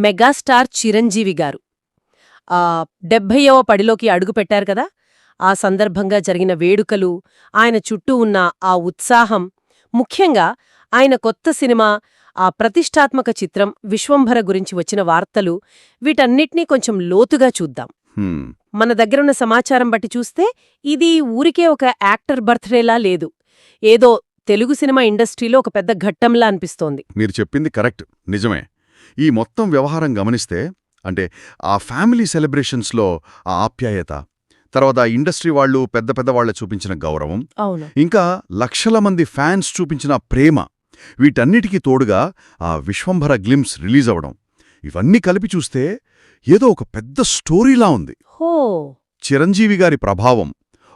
Megastar Chiranjeevi గారు 70వ పడిలోకి అడుగుపెట్టారు కదా. ఆ సందర్భంగా జరిగిన వేడుకలు, ఆయన చుట్టూ ఉన్న ఆ ఉత్సాహం, ముఖ్యంగా ఆయన కొత్త సినిమా, ఆ ప్రతిష్టాత్మక చిత్రం విశ్వంభర గురించి వచ్చిన వార్తలు, వీటన్నిటినీ కొంచెం లోతుగా చూద్దాం. మన దగ్గరున్న సమాచారం బట్టి చూస్తే ఇది ఊరికే ఒక యాక్టర్ బర్త్డేలా లేదు, ఏదో తెలుగు సినిమా ఇండస్ట్రీలో ఒక పెద్ద ఘట్టంలా అనిపిస్తోంది. మీరు చెప్పింది కరెక్ట్, నిజమే. ఈ మొత్తం వ్యవహారం గమనిస్తే అంటే ఆ ఫ్యామిలీ సెలబ్రేషన్స్లో ఆ ఆప్యాయత, తర్వాత ఆ ఇండస్ట్రీ వాళ్ళు పెద్ద పెద్ద వాళ్లే చూపించిన గౌరవం, అవును, ఇంకా లక్షల మంది ఫ్యాన్స్ చూపించిన ప్రేమ, వీటన్నిటికీ తోడుగా ఆ విశ్వంభర గ్లిమ్స్ రిలీజ్ అవడం, ఇవన్నీ కలిపి చూస్తే ఏదో ఒక పెద్ద స్టోరీలా ఉంది. హో, చిరంజీవి గారి ప్రభావం,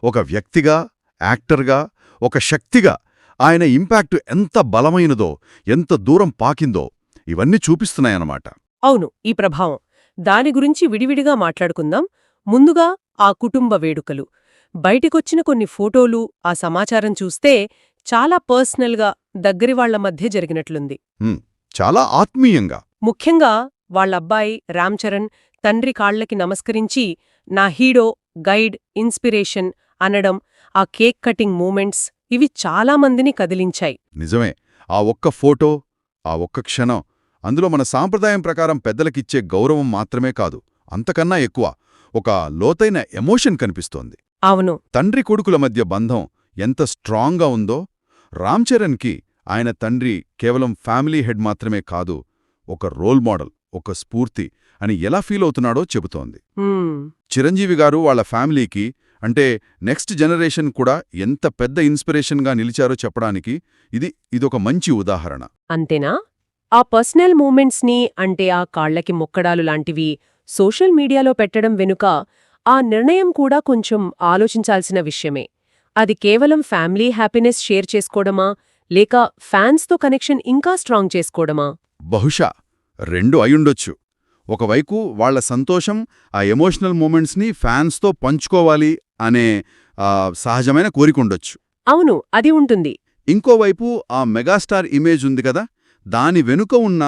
ఒక వ్యక్తిగా, యాక్టర్గా, ఒక శక్తిగా ఆయన ఇంపాక్ట్ ఎంత బలమైనదో, ఎంత దూరం పాకిందో ఇవన్నీ చూపిస్తున్నాయన్నమాట. అవును, ఈ ప్రభావం దాని గురించి విడివిడిగా మాట్లాడుకుందాం. ముందుగా ఆ కుటుంబ వేడుకలు, బయటికొచ్చిన కొన్ని ఫోటోలు, ఆ సమాచారం చూస్తే చాలా పర్సనల్గా, దగ్గరివాళ్ల మధ్య జరిగినట్లుంది. చాలా ఆత్మీయంగా. ముఖ్యంగా వాళ్ళబ్బాయి రామ్ చరణ్ తండ్రి కాళ్లకి నమస్కరించి నా హీరో, గైడ్, ఇన్స్పిరేషన్ అనడం, ఆ కేక్ కటింగ్ మూమెంట్స్, ఇవి చాలామందిని కదిలించాయి. నిజమే. ఆ ఒక్క ఫోటో, ఆ ఒక్క క్షణం, అందులో మన సాంప్రదాయం ప్రకారం పెద్దలకిచ్చే గౌరవం మాత్రమే కాదు, అంతకన్నా ఎక్కువ ఒక లోతైన ఎమోషన్ కనిపిస్తోంది. అవును, తండ్రి కొడుకుల మధ్య బంధం ఎంత స్ట్రాంగ్గా ఉందో, రామ్ చరణ్కి ఆయన తండ్రి కేవలం ఫ్యామిలీ హెడ్ మాత్రమే కాదు, ఒక రోల్ మోడల్, ఒక స్ఫూర్తి అని ఎలా ఫీల్ అవుతున్నాడో చెబుతోంది. చిరంజీవి గారు వాళ్ల ఫ్యామిలీకి, అంటే నెక్స్ట్ జనరేషన్ కూడా ఎంత పెద్ద ఇన్స్పిరేషన్గా నిలిచారో చెప్పడానికి ఇదొక మంచి ఉదాహరణ. అంతేనా? ఆ పర్సనల్ మూమెంట్స్ని, అంటే ఆ కాళ్లకి మొక్కడాలు లాంటివి సోషల్ మీడియాలో పెట్టడం వెనుక ఆ నిర్ణయం కూడా కొంచెం ఆలోచించాల్సిన విషయమే. అది కేవలం ఫ్యామిలీ హ్యాపీనెస్ షేర్ చేసుకోవడమా, లేక ఫ్యాన్స్తో కనెక్షన్ ఇంకా స్ట్రాంగ్ చేసుకోవడమా? బహుశా రెండు అయుండొచ్చు. ఒకవైపు వాళ్ల సంతోషం, ఆ ఎమోషనల్ మూమెంట్స్ని ఫ్యాన్స్తో పంచుకోవాలి అనే సహజమైన కోరికుండొచ్చు. అవును, అది ఉంటుంది. ఇంకోవైపు ఆ మెగాస్టార్ ఇమేజ్ ఉంది కదా, దాని వెనుక ఉన్న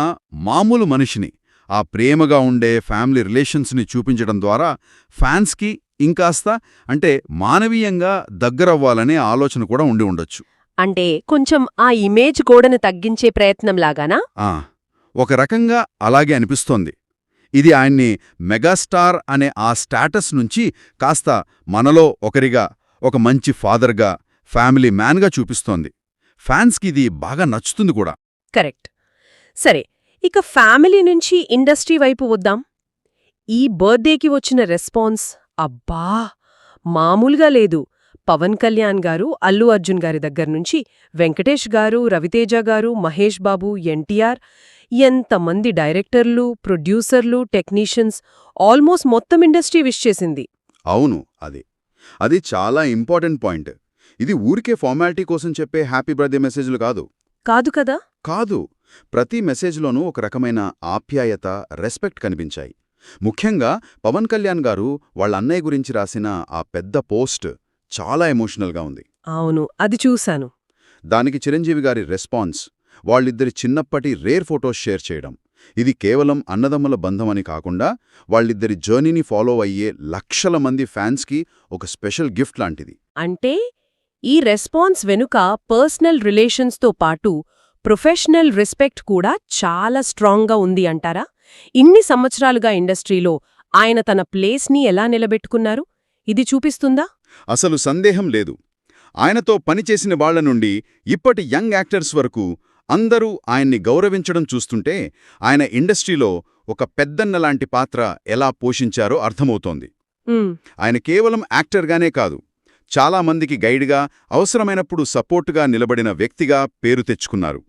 మామూలు మనిషిని, ఆ ప్రేమగా ఉండే ఫ్యామిలీ రిలేషన్స్ని చూపించడం ద్వారా ఫ్యాన్స్కి ఇంకాస్త, అంటే మానవీయంగా దగ్గరవ్వాలనే ఆలోచన కూడా ఉండి ఉండొచ్చు. అంటే కొంచెం ఆ ఇమేజ్ గోడను తగ్గించే ప్రయత్నంలాగానా? ఒక రకంగా అలాగే అనిపిస్తోంది. ఇది ఆయన్ని మెగాస్టార్ అనే ఆ స్టాటస్ నుంచి కాస్త మనలో ఒకరిగా, ఒక మంచి ఫాదర్గా, ఫ్యామిలీ మ్యాన్గా చూపిస్తోంది. ఫ్యాన్స్కి ఇది బాగా నచ్చుతుంది కూడా. కరెక్ట్. సరే, ఇక ఫ్యామిలీ నుంచి ఇండస్ట్రీ వైపు వద్దాం. ఈ బర్త్డేకి వచ్చిన రెస్పాన్స్ అబ్బా మామూలుగా లేదు. పవన్ కళ్యాణ్ గారు, అల్లు అర్జున్ గారి దగ్గర్నుంచి వెంకటేష్ గారు, రవితేజ గారు, మహేష్ బాబు, ఎన్టీఆర్, ఎంతమంది డైరెక్టర్లు, ప్రొడ్యూసర్లు, టెక్నీషియన్స్, ఆల్మోస్ట్ మొత్తం ఇండస్ట్రీ విష్ చేసింది. అవును, అది చాలా ఇంపార్టెంట్ పాయింట్. ఇది ఊరికే ఫార్మాలిటీ కోసం చెప్పే హ్యాపీ బర్త్డే మెసేజ్లు కాదు. కాదు కదా? కాదు. ప్రతి మెసేజ్లోనూ ఒక రకమైన ఆప్యాయత, రెస్పెక్ట్ కనిపించాయి. ముఖ్యంగా పవన్ కళ్యాణ్ గారు వాళ్ళ అన్నయ్య గురించి రాసిన ఆ పెద్ద పోస్ట్ చాలా ఎమోషనల్గా ఉంది. అవును, అది చూశాను. దానికి చిరంజీవి గారి రెస్పాన్స్, వాళ్ళిద్దరి చిన్నప్పటి రేర్ ఫొటోస్ షేర్ చేయడం, ఇది కేవలం అన్నదమ్ముల బంధమని కాకుండా వాళ్ళిద్దరి జర్నీని ఫాలో అయ్యే లక్షల మంది ఫ్యాన్స్కి ఒక స్పెషల్ గిఫ్ట్ లాంటిది. అంటే ఈ రెస్పాన్స్ వెనుక పర్సనల్ రిలేషన్స్తో పాటు ప్రొఫెషనల్ రెస్పెక్ట్ కూడా చాలా స్ట్రాంగ్గా ఉంది అంటారా? ఇన్ని సంవత్సరాలుగా ఇండస్ట్రీలో ఆయన తన ప్లేస్ని ఎలా నిలబెట్టుకున్నారు, ఇది చూపిస్తుందా? అసలు సందేహం లేదు. ఆయనతో పనిచేసిన వాళ్ల నుండి ఇప్పటి యంగ్ యాక్టర్స్ వరకు అందరూ ఆయన్ని గౌరవించడం చూస్తుంటే ఆయన ఇండస్ట్రీలో ఒక పెద్దన్నలాంటి పాత్ర ఎలా పోషించారో అర్థమవుతోంది. ఆయన కేవలం యాక్టర్గానే కాదు, చాలామందికి గైడ్గా, అవసరమైనప్పుడు సపోర్టుగా నిలబడిన వ్యక్తిగా పేరు తెచ్చుకున్నారు.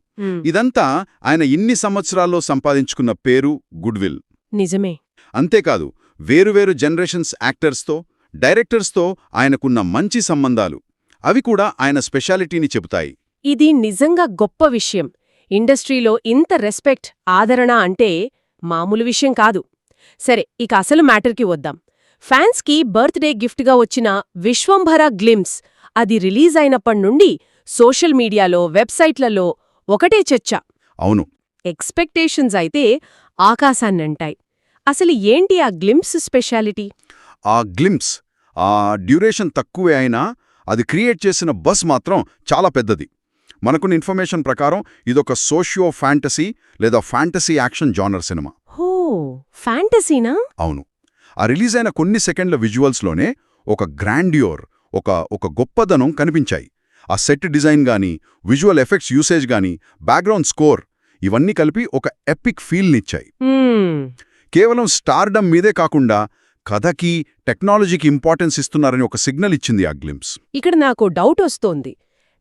ఇదంతా ఆయన ఇన్ని సంవత్సరాల్లో సంపాదించుకున్న పేరు, గుడ్విల్. నిజమే. అంతేకాదు, వేరువేరు జనరేషన్స్ యాక్టర్స్తో, డైరెక్టర్స్తో ఆయనకున్న మంచి సంబంధాలు, అవి కూడా ఆయన స్పెషాలిటీని చెబుతాయి. ఇది నిజంగా గొప్ప విషయం. ఇండస్ట్రీలో ఇంత రెస్పెక్ట్, ఆదరణ అంటే మామూలు విషయం కాదు. సరే, ఇక అసలు మ్యాటర్కి వద్దాం. ఫ్యాన్స్కి బర్త్డే గిఫ్ట్గా వచ్చిన విశ్వంభర గ్లిమ్స్, అది రిలీజ్ అయినప్పటినుండి సోషల్ మీడియాలో, వెబ్సైట్లలో ఒకటే చర్చ. అవును. ఎక్స్పెక్టేషన్స్ అయితే ఆకాశాన్నంటాయి. అసలు ఏంటి ఆ గ్లింప్స్ స్పెషాలిటీ? ఆ గ్లింప్స్, ఆ డ్యూరేషన్ తక్కువే అయినా అది క్రియేట్ చేసిన బస్ మాత్రం చాలా పెద్దది. మనకున్న ఇన్ఫర్మేషన్ ప్రకారం ఇదొక సోషియో ఫ్యాంటసీ లేదా ఫ్యాంటసీ యాక్షన్ జానర్ సినిమా. హో, ఫ్యాంటసీనా? అవును. ఆ రిలీజ్ అయిన కొన్ని సెకండ్ల విజువల్స్లోనే ఒక గ్రాండ్యూర్, ఒక గొప్పదనం కనిపించాయి. ఆ సెట్ డిజైన్ గానీ, విజువల్ ఎఫెక్ట్స్ యూసేజ్ గానీ, బ్యాక్గ్రౌండ్ స్కోర్ ఇవన్నీ కలిపి ఒక ఎపిక్ ఫీల్నిచ్చాయి. కేవలం స్టార్డమ్ మీదే కాకుండా కథకి, టెక్నాలజీకి ఇంపార్టెన్స్ ఇస్తున్నారని ఒక సిగ్నల్ ఇచ్చింది ఆ గ్లింప్స్. ఇక్కడ నాకు డౌట్ వస్తోంది.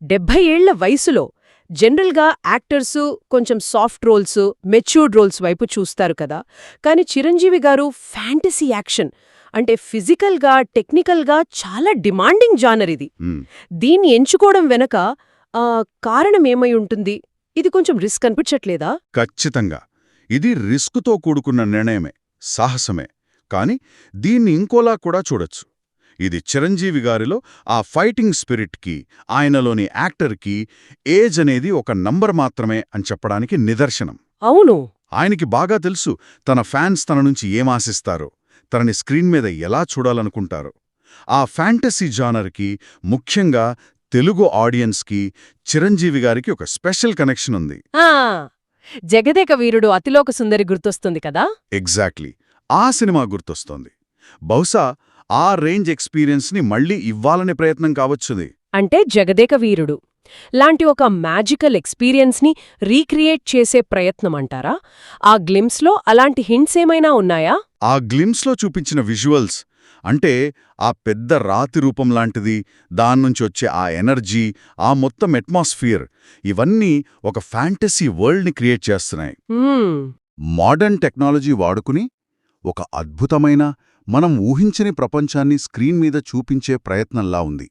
70 ఏళ్ల వయసులో జనరల్గా యాక్టర్సు కొంచెం సాఫ్ట్ రోల్స్, మెచ్యూర్డ్ రోల్స్ వైపు చూస్తారు కదా. కానీ చిరంజీవి గారు ఫ్యాంటసీ యాక్షన్ అంటే ఫిజికల్గా, టెక్నికల్గా చాలా డిమాండింగ్ జానర్ ఇది. దీన్ని ఎంచుకోవడం వెనక కారణమేమై ఉంటుంది? ఇది కొంచెం రిస్క్ అనిపించట్లేదా? ఖచ్చితంగా. ఇది రిస్కుతో కూడుకున్న నిర్ణయమే, సాహసమే. కాని దీన్ని ఇంకోలా కూడా చూడొచ్చు. ఇది చిరంజీవి గారిలో ఆ ఫైటింగ్ స్పిరిట్కి, ఆయనలోని యాక్టర్కి ఏజ్ అనేది ఒక నంబర్ మాత్రమే అని చెప్పడానికి నిదర్శనం. అవును. ఆయనకి బాగా తెలుసు తన ఫ్యాన్స్ తన నుంచి ఏం ఆశిస్తారో, తనని స్క్రీన్ మీద ఎలా చూడాలనుకుంటారో. ఆ ఫ్యాంటసీ జానర్కి, ముఖ్యంగా తెలుగు ఆడియన్స్కి చిరంజీవి గారికి ఒక స్పెషల్ కనెక్షన్ ఉంది. జగదేక వీరుడు అతిలోక సుందరి గుర్తొస్తుంది కదా. ఎగ్జాక్ట్లీ, ఆ సినిమా గుర్తొస్తోంది. బహుశా ఆ రేంజ్ ఎక్స్పీరియన్స్ని మళ్లీ ఇవ్వాలనే ప్రయత్నం కావచ్చుది. అంటే జగదేక వీరుడు లాంటి ఒక మ్యాజికల్ ఎక్స్పీరియన్స్ని రీక్రియేట్ చేసే ప్రయత్నమంటారా? ఆ గ్లిమ్స్లో అలాంటి హింట్స్ ఏమైనా ఉన్నాయా? ఆ గ్లిమ్స్లో చూపించిన విజువల్స్ అంటే ఆ పెద్ద రాతి రూపం లాంటిది, దాన్నుంచి వచ్చే ఆ ఎనర్జీ, ఆ మొత్తం అట్మాస్ఫియర్, ఇవన్నీ ఒక ఫ్యాంటసీ వరల్డ్ని క్రియేట్ చేస్తున్నాయి. మోడర్న్ టెక్నాలజీ వాడుకుని ఒక అద్భుతమైన, మనం ఊహించని ప్రపంచాన్ని స్క్రీన్ మీద చూపించే ప్రయత్నంలా ఉంది.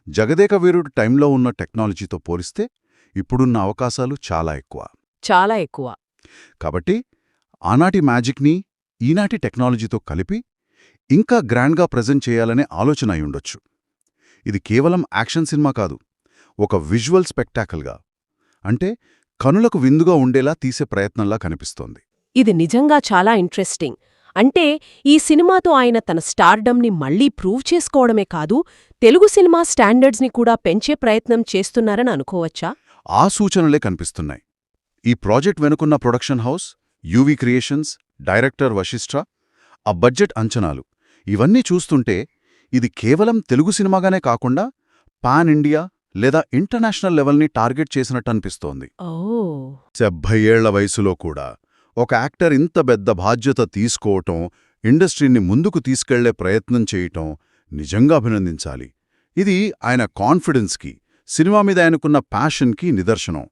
జగదేక వీరుడు టైంలో ఉన్న టెక్నాలజీతో పోలిస్తే ఇప్పుడున్న అవకాశాలు చాలా ఎక్కువ. కాబట్టి ఆనాటి మ్యాజిక్ని ఈనాటి టెక్నాలజీతో కలిపి ఇంకా గ్రాండ్గా ప్రెజెంట్ చేయాలనే ఆలోచన అయ్యుండొచ్చు. ఇది కేవలం యాక్షన్ సినిమా కాదు, ఒక విజువల్ స్పెక్టాకల్గా, అంటే కనులకు విందుగా ఉండేలా తీసే ప్రయత్నంలా కనిపిస్తోంది. ఇది నిజంగా చాలా ఇంట్రెస్టింగ్. అంటే ఈ సినిమాతో ఆయన తన స్టార్డమ్ని మళ్లీ ప్రూవ్ చేసుకోవడమే కాదు, తెలుగు సినిమా స్టాండర్డ్స్ని కూడా పెంచే ప్రయత్నం చేస్తున్నారని అనుకోవచ్చా? ఆ సూచనలే కనిపిస్తున్నాయి. ఈ ప్రాజెక్ట్ వెనుకున్న production house, UV creations, director Vashishta, ఆ బడ్జెట్ అంచనాలు, ఇవన్నీ చూస్తుంటే ఇది కేవలం తెలుగు సినిమాగానే కాకుండా పాన్ ఇండియా లేదా ఇంటర్నేషనల్ లెవెల్ని టార్గెట్ చేసినట్టు అనిపిస్తోంది. 70 ఏళ్ల వయసులో కూడా ఒక యాక్టర్ ఇంత పెద్ద బాధ్యత తీసుకోవటం, ఇండస్ట్రీని ముందుకు తీసుకెళ్లే ప్రయత్నం చేయటం నిజంగా అభినందించాలి. ఇది ఆయన కాన్ఫిడెన్స్కి, సినిమా మీద ఆయనకున్న ప్యాషన్కి నిదర్శనం.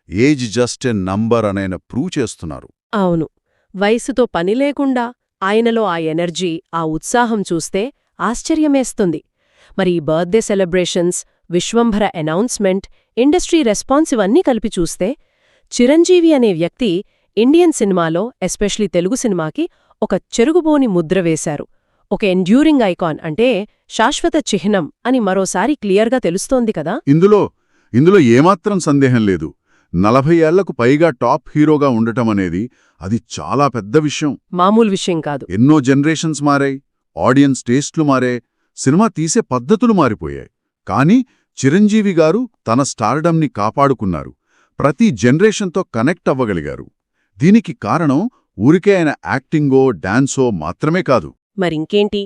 ఏజ్ జస్ట్ ఎ నంబర్ అనైన ప్రూవ్ చేస్తున్నారు. అవును. వయసుతో పని లేకుండా ఆయనలో ఆ ఎనర్జీ, ఆ ఉత్సాహం చూస్తే ఆశ్చర్యమేస్తుంది. మరి ఈ birthday celebrations, Vishwambhara announcement, industry response ఇవన్నీ కలిపి చూస్తే చిరంజీవి అనే వ్యక్తి ఇండియన్ సినిమాలో, ఎస్పెషలీ తెలుగు సినిమాకి ఒక చెరుగుబోని ముద్ర వేశారు. ఒక ఎండ్యూరింగ్ ఐకాన్, అంటే శాశ్వత చిహ్నం అని మరోసారి క్లియర్గా తెలుస్తోంది కదా. ఇందులో ఏమాత్రం సందేహం లేదు. 40 ఏళ్లకు పైగా టాప్ హీరోగా ఉండటమనేది అది చాలా పెద్ద విషయం. మామూలు విషయం కాదు. ఎన్నో జనరేషన్స్ మారాయి, ఆడియన్స్ టేస్ట్లు మారాయి, సినిమా తీసే పద్ధతులు మారిపోయాయి. కానీ చిరంజీవి గారు తన స్టార్డమ్ని కాపాడుకున్నారు. ప్రతి జనరేషన్తో కనెక్ట్ అవ్వగలిగారు. దీనికి కారణం ఊరికే ఆయన యాక్టింగో, డాన్సో మాత్రమే కాదు. మరింకేంటి,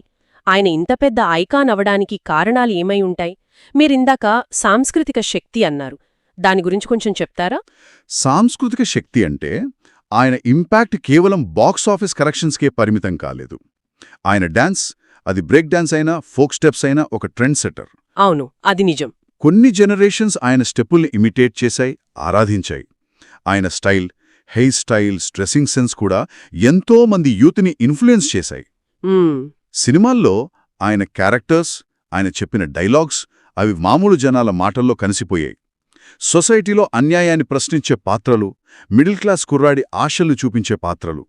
ఆయన ఇంత పెద్ద ఐకాన్ అవడానికి కారణాలు ఏమై ఉంటాయి? మీరిందాక సాంస్కృతిక శక్తి అన్నారు. దాని గురించి కొంచెం చెప్తారా? సాంస్కృతిక శక్తి అంటే ఆయన ఇంపాక్ట్ కేవలం బాక్సాఫీస్ కరెక్షన్స్కే పరిమితం కాలేదు. ఆయన డాన్స్, అది బ్రేక్ డాన్స్ అయినా, ఫోక్ స్టెప్స్ అయినా ఒక ట్రెండ్ సెటర్. అవును, అది నిజం. కొన్ని జనరేషన్స్ ఆయన స్టెప్పుల్ని ఇమిటేట్ చేశాయి, ఆరాధించాయి. ఆయన style, hair styles, dressing sense కూడా ఎంతో మంది యూత్ని ఇన్ఫ్లుయెన్స్ చేశాయి. సినిమాల్లో ఆయన క్యారెక్టర్స్, ఆయన చెప్పిన డైలాగ్స్ అవి మామూలు జనాల మాటల్లో కలిసిపోయాయి. సొసైటీలో అన్యాయాన్ని ప్రశ్నించే పాత్రలు, మిడిల్ క్లాస్ కుర్రాడి ఆశలు చూపించే పాత్రలు,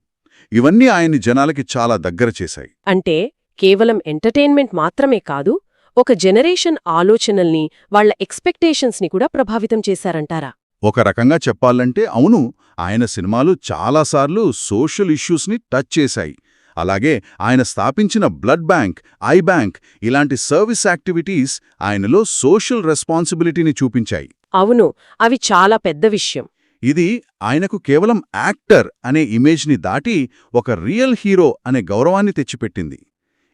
ఇవన్నీ ఆయన్ని జనాలకి చాలా దగ్గర చేశాయి. అంటే కేవలం ఎంటర్టైన్మెంట్ మాత్రమే కాదు, ఒక జనరేషన్ ఆలోచనల్ని, వాళ్ల ఎక్స్పెక్టేషన్స్ని కూడా ప్రభావితం చేశారంటారా? ఒక రకంగా చెప్పాలంటే అవును, ఆయన సినిమాలు చాలాసార్లు సోషల్ ఇష్యూస్ని టచ్ చేశాయి. అలాగే ఆయన స్థాపించిన బ్లడ్ బ్యాంక్, ఐ బ్యాంక్ ఇలాంటి సర్వీస్ యాక్టివిటీస్ ఆయనలో సోషల్ రెస్పాన్సిబిలిటీని చూపించాయి. అవును, అవి చాలా పెద్ద విషయం. ఇది ఆయనకు కేవలం యాక్టర్ అనే ఇమేజ్ని దాటి ఒక రియల్ హీరో అనే గౌరవాన్ని తెచ్చిపెట్టింది.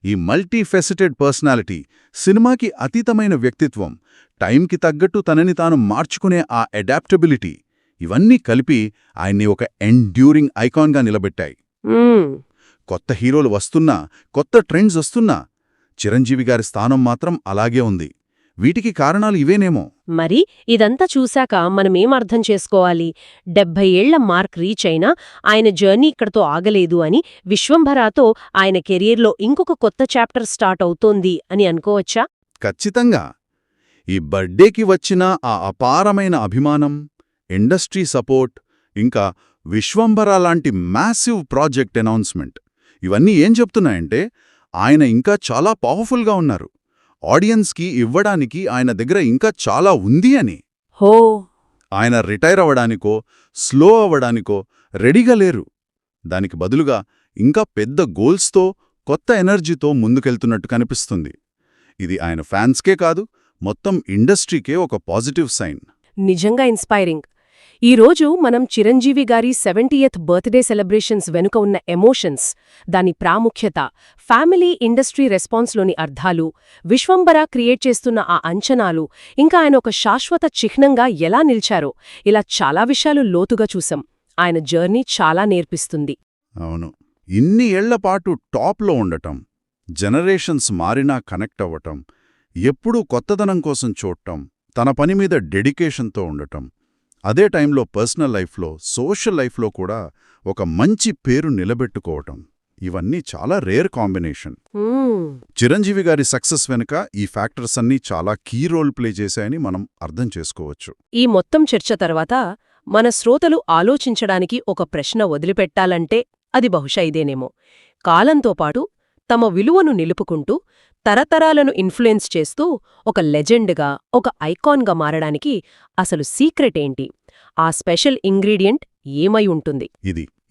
ఈ మల్టీఫెసెటెడ్ పర్సనాలిటీ, సినిమాకి అతీతమైన వ్యక్తిత్వం, టైంకి తగ్గట్టు తనని తాను మార్చుకునే ఆ అడాప్టబిలిటీ ఇవన్నీ కలిపి ఆయన్ని ఒక ఎండ్యూరింగ్ ఐకాన్గా నిలబెట్టాయి. కొత్త హీరోలు వస్తున్నా, కొత్త ట్రెండ్స్ వస్తున్నా చిరంజీవి గారి స్థానం మాత్రం అలాగే ఉంది. వీటికి కారణాలు ఇవేనేమో. మరి ఇదంతా చూశాక మనమేం అర్థం చేసుకోవాలి? 70 ఏళ్ల మార్క్ రీచ్ అయినా ఆయన జర్నీ ఇక్కడతో ఆగలేదు అని, విశ్వంభరాతో ఆయన కెరీర్లో ఇంకొక కొత్త చాప్టర్ స్టార్ట్ అవుతోంది అని అనుకోవచ్చా? ఖచ్చితంగా. ఈ బర్త్డేకి వచ్చిన ఆ అపారమైన అభిమానం, ఇండస్ట్రీ సపోర్ట్, ఇంకా విశ్వంభర లాంటి మ్యాసివ్ ప్రాజెక్ట్ అనౌన్స్మెంట్ ఇవన్నీ ఏం చెప్తున్నాయంటే ఆయన ఇంకా చాలా పవర్ఫుల్గా ఉన్నారు. ఆడియన్స్కి ఇవ్వడానికి ఆయన దగ్గర ఇంకా చాలా ఉంది అని. హో, ఆయన రిటైర్ అవ్వడానికో, స్లో అవ్వడానికో రెడీగా లేరు. దానికి బదులుగా ఇంకా పెద్ద గోల్స్తో, కొత్త ఎనర్జీతో ముందుకెళ్తున్నట్టు కనిపిస్తుంది. ఇది ఆయన ఫ్యాన్స్కే కాదు, మొత్తం ఇండస్ట్రీకే ఒక పాజిటివ్ సైన్. నిజంగా ఇన్స్పైరింగ్. ఈరోజు మనం చిరంజీవి గారి 70th బర్త్డే సెలబ్రేషన్స్ వెనుక ఉన్న ఎమోషన్స్, దాని ప్రాముఖ్యత, ఫ్యామిలీ ఇండస్ట్రీ రెస్పాన్స్లోని అర్థాలు, విశ్వంభర క్రియేట్ చేస్తున్న ఆ అంచనాలు, ఇంకా ఆయన ఒక శాశ్వత చిహ్నంగా ఎలా నిలిచారో, ఇలా చాలా విషయాలు లోతుగా చూసాం. ఆయన జర్నీ చాలా నేర్పిస్తుంది. అవును, ఇన్ని ఏళ్లపాటు టాప్లో ఉండటం, జనరేషన్స్ మారినా కనెక్ట్ అవ్వటం, ఎప్పుడూ కొత్తదనం కోసం చూడటం, తన పని మీద డెడికేషన్తో ఉండటం, అదే టైంలో పర్సనల్ లైఫ్లో, సోషల్ లైఫ్లో కూడా ఒక మంచి పేరు నిలబెట్టుకోవటం, ఇవన్నీ చాలా రేర్ కాంబినేషన్. చిరంజీవి గారి సక్సెస్ వెనుక ఈ ఫ్యాక్టర్స్ అన్నీ చాలా కీ రోల్ ప్లే చేశాయని మనం అర్థం చేసుకోవచ్చు. ఈ మొత్తం చర్చ తర్వాత మన శ్రోతలు ఆలోచించడానికి ఒక ప్రశ్న వదిలిపెట్టాలంటే అది బహుశా ఇదేనేమో. కాలంతో పాటు తమ విలువను నిలుపుకుంటూ, తరతరాలను ఇన్ఫ్లుయెన్స్ చేస్తూ ఒక లెజెండ్గా, ఒక ఐకాన్గా మారడానికి అసలు సీక్రెట్ ఏంటి? ఆ స్పెషల్ ఇంగ్రీడియంట్ ఏమై ఉంటుంది?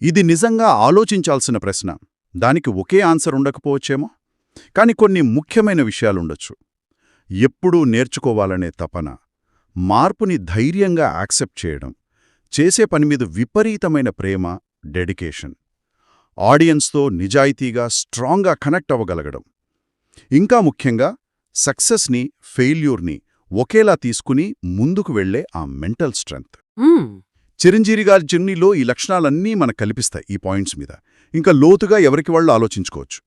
ఇది నిజంగా ఆలోచించాల్సిన ప్రశ్న. దానికి ఒకే ఆన్సర్ ఉండకపోవచ్చేమో, కాని కొన్ని ముఖ్యమైన విషయాలుండొచ్చు. ఎప్పుడూ నేర్చుకోవాలనే తపన, మార్పుని ధైర్యంగా యాక్సెప్ట్ చేయడం, చేసే పనిమీద విపరీతమైన ప్రేమ, డెడికేషన్, ఆడియన్స్తో నిజాయితీగా, స్ట్రాంగ్గా కనెక్ట్ అవ్వగలగడం, ఇంకా ముఖ్యంగా సక్సెస్ని, ఫెయిల్యూర్ని ఒకేలా తీసుకుని ముందుకు వెళ్లే ఆ మెంటల్ స్ట్రెంగ్త్. చిరంజీవి గారి జర్నీలో ఈ లక్షణాలన్నీ మనకు కల్పిస్తాయి. ఈ పాయింట్స్ మీద ఇంకా లోతుగా ఎవరికి వాళ్ళు ఆలోచించుకోవచ్చు.